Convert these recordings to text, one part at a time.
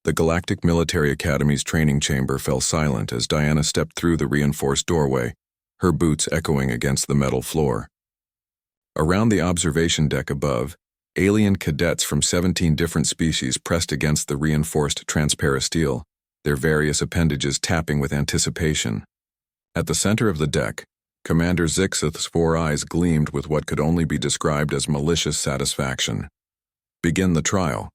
The Galactic Military Academy's training chamber fell silent as Diana stepped through the reinforced doorway, her boots echoing against the metal floor. Around the observation deck above, alien cadets from 17 different species pressed against the reinforced transparasteel, their various appendages tapping with anticipation. At the center of the deck, Commander Zixith's 4 eyes gleamed with what could only be described as malicious satisfaction. "Begin the trial,"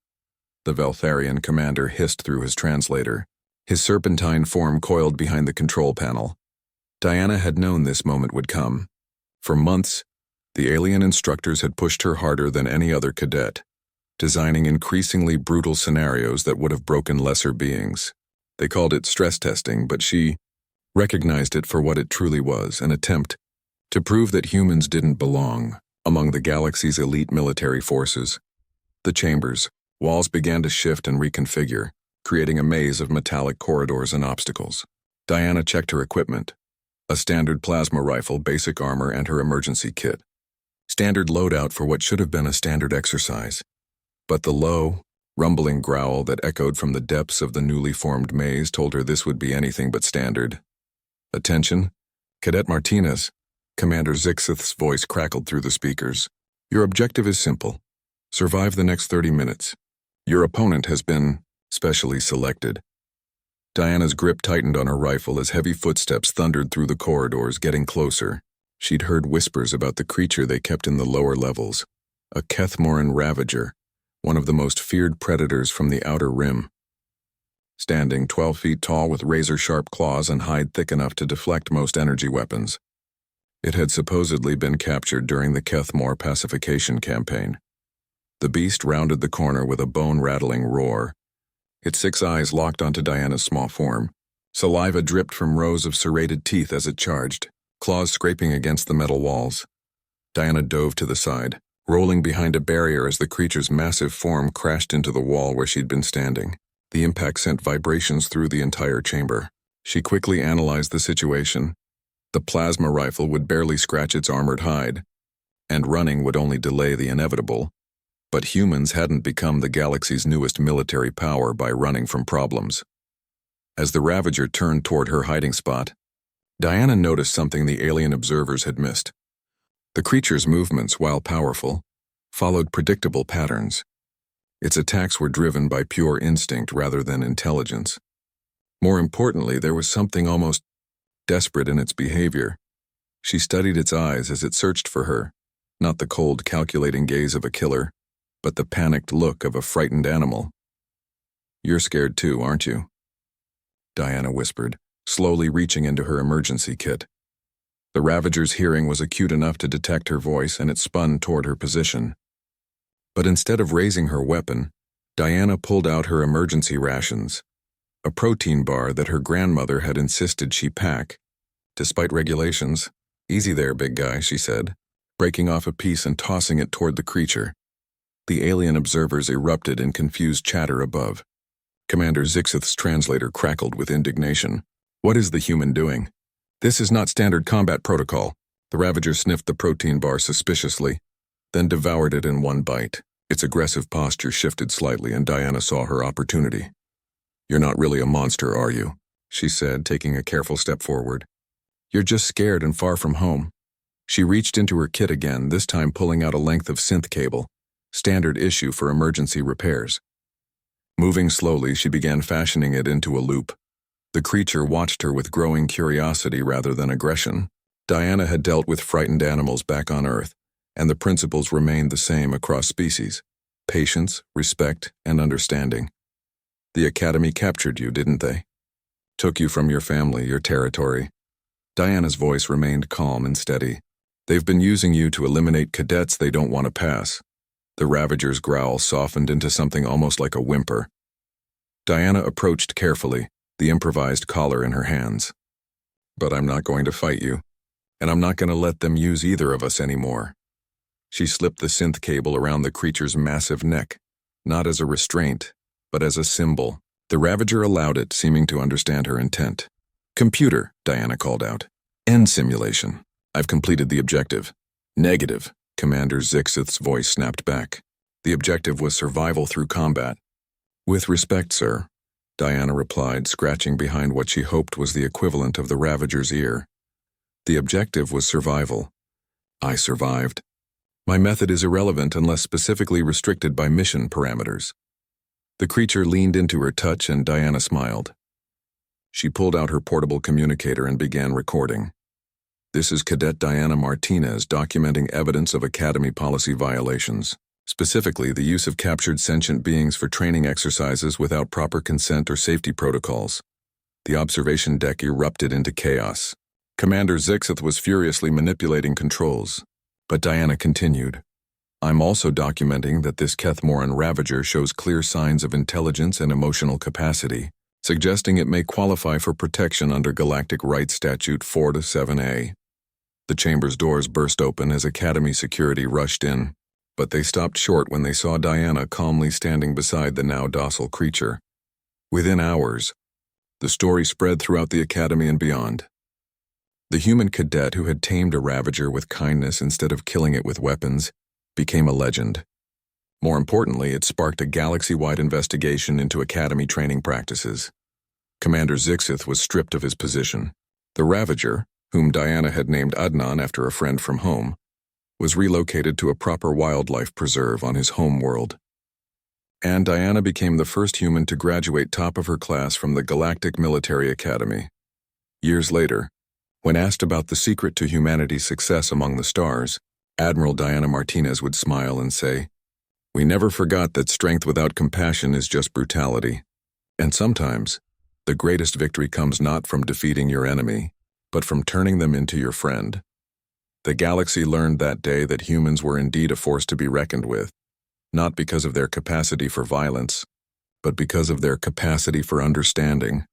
the Veltharian commander hissed through his translator, his serpentine form coiled behind the control panel. Diana had known this moment would come. For months, the alien instructors had pushed her harder than any other cadet, designing increasingly brutal scenarios that would have broken lesser beings. They called it stress testing, but she recognized it for what it truly was, an attempt to prove that humans didn't belong among the galaxy's elite military forces. The chamber's walls began to shift and reconfigure, creating a maze of metallic corridors and obstacles. Diana checked her equipment: a standard plasma rifle, basic armor, and her emergency kit. Standard loadout for what should have been a standard exercise. But the low, rumbling growl that echoed from the depths of the newly formed maze told her this would be anything but standard. "Attention, Cadet Martinez," Commander Zixith's voice crackled through the speakers. "Your objective is simple. Survive the next 30 minutes. Your opponent has been specially selected." Diana's grip tightened on her rifle as heavy footsteps thundered through the corridors, getting closer. She'd heard whispers about the creature they kept in the lower levels, a Kethmoran ravager, one of the most feared predators from the Outer Rim. Standing 12 feet tall with razor-sharp claws and hide thick enough to deflect most energy weapons. It had supposedly been captured during the Kethmor pacification campaign. The beast rounded the corner with a bone-rattling roar. Its 6 eyes locked onto Diana's small form. Saliva dripped from rows of serrated teeth as it charged, claws scraping against the metal walls. Diana dove to the side, rolling behind a barrier as the creature's massive form crashed into the wall where she'd been standing. The impact sent vibrations through the entire chamber. She quickly analyzed the situation. The plasma rifle would barely scratch its armored hide, and running would only delay the inevitable. But humans hadn't become the galaxy's newest military power by running from problems. As the Ravager turned toward her hiding spot, Diana noticed something the alien observers had missed. The creature's movements, while powerful, followed predictable patterns. Its attacks were driven by pure instinct rather than intelligence. More importantly, there was something almost desperate in its behavior. She studied its eyes as it searched for her, not the cold, calculating gaze of a killer, but the panicked look of a frightened animal. "You're scared too, aren't you?" Diana whispered, slowly reaching into her emergency kit. The Ravager's hearing was acute enough to detect her voice, and it spun toward her position. But instead of raising her weapon, Diana pulled out her emergency rations, a protein bar that her grandmother had insisted she pack. Despite regulations, "Easy there, big guy," she said, breaking off a piece and tossing it toward the creature. The alien observers erupted in confused chatter above. Commander Zixith's translator crackled with indignation. "What is the human doing? This is not standard combat protocol." The Ravager sniffed the protein bar suspiciously, then devoured it in one bite. Its aggressive posture shifted slightly, and Diana saw her opportunity. "You're not really a monster, are you?" she said, taking a careful step forward. "You're just scared and far from home." She reached into her kit again, this time pulling out a length of synth cable, standard issue for emergency repairs. Moving slowly, she began fashioning it into a loop. The creature watched her with growing curiosity rather than aggression. Diana had dealt with frightened animals back on Earth, and the principles remained the same across species: patience, respect, and understanding. The Academy captured you, didn't they? Took you from your family, your territory. Diana's voice remained calm and steady. They've been using you to eliminate cadets they don't want to pass. The Ravager's growl softened into something almost like a whimper. Diana approached carefully, the improvised collar in her hands. "But I'm not going to fight you, and I'm not going to let them use either of us anymore." She slipped the synth cable around the creature's massive neck, not as a restraint, but as a symbol. The Ravager allowed it, seeming to understand her intent. "Computer," Diana called out. "End simulation. I've completed the objective." "Negative," Commander Zixith's voice snapped back. "The objective was survival through combat." "With respect, sir, Diana replied, scratching behind what she hoped was the equivalent of the ravager's ear. The objective was survival. I survived. My method is irrelevant unless specifically restricted by mission parameters. The creature leaned into her touch and Diana smiled. She pulled out her portable communicator and began recording. This is Cadet Diana Martinez documenting evidence of Academy policy violations, specifically the use of captured sentient beings for training exercises without proper consent or safety protocols. The observation deck erupted into chaos. Commander Zixith was furiously manipulating controls, but Diana continued. I'm also documenting that this Kethmoran ravager shows clear signs of intelligence and emotional capacity, suggesting it may qualify for protection under Galactic Rights Statute 4-7A. The chamber's doors burst open as Academy security rushed in, but they stopped short when they saw Diana calmly standing beside the now docile creature. Within hours, the story spread throughout the Academy and beyond. The human cadet who had tamed a ravager with kindness instead of killing it with weapons became a legend. More importantly, it sparked a galaxy-wide investigation into Academy training practices. Commander Zixith was stripped of his position. The ravager, whom Diana had named Adnan after a friend from home, was relocated to a proper wildlife preserve on his home world. And Diana became the first human to graduate top of her class from the Galactic Military Academy. Years later, when asked about the secret to humanity's success among the stars, Admiral Diana Martinez would smile and say, "We never forgot that strength without compassion is just brutality. And sometimes, the greatest victory comes not from defeating your enemy, but from turning them into your friend." The galaxy learned that day that humans were indeed a force to be reckoned with, not because of their capacity for violence, but because of their capacity for understanding.